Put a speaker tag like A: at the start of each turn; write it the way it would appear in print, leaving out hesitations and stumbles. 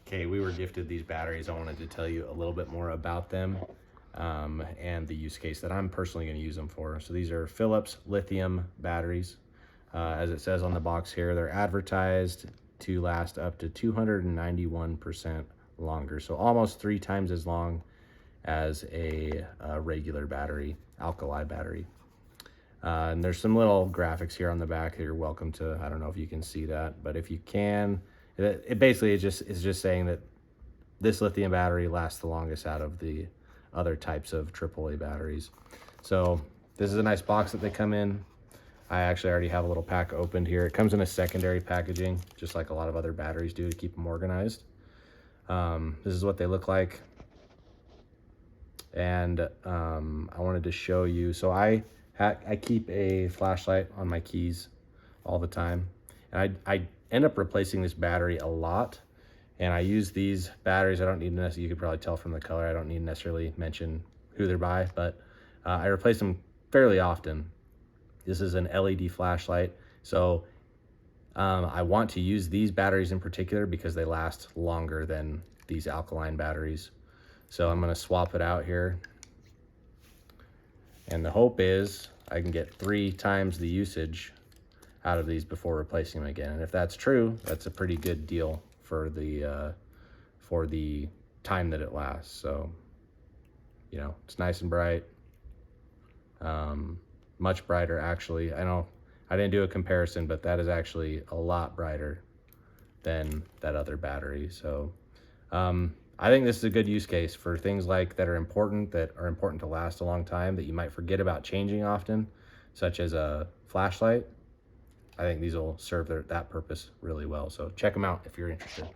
A: Okay, we were gifted these batteries. I wanted to tell you a little bit more about them and the use case that I'm personally going to use them for. So these are Philips Lithium batteries. As it says on the box here, they're advertised to last up to 291% longer. So almost 3 times as long as a regular battery, alkali battery. And there's some little graphics here on the back that you're welcome to. I don't know if you can see that, but if you can, it basically is just saying that this lithium battery lasts the longest out of the other types of AAA batteries. So this is a nice box that they come in. I actually already have a little pack opened here. It comes in a secondary packaging, just like a lot of other batteries do to keep them organized. This is what they look like. And I wanted to show you, so I keep a flashlight on my keys all the time. And I end up replacing this battery a lot. And I use these batteries. I don't need to necessarily, you could probably tell from the color, I don't need to necessarily mention who they're by, but I replace them fairly often. This is an LED flashlight. So I want to use these batteries in particular because they last longer than these alkaline batteries. So I'm gonna swap it out here. And the hope is I can get 3 times the usage out of these before replacing them again. And if that's true, that's a pretty good deal for the time that it lasts. So, you know, it's nice and bright. Much brighter, actually. I know I didn't do a comparison, but that is actually a lot brighter than that other battery. So I think this is a good use case for things like that are important to last a long time, that you might forget about changing often, such as a flashlight. I think these will serve that purpose really well. So check them out if you're interested.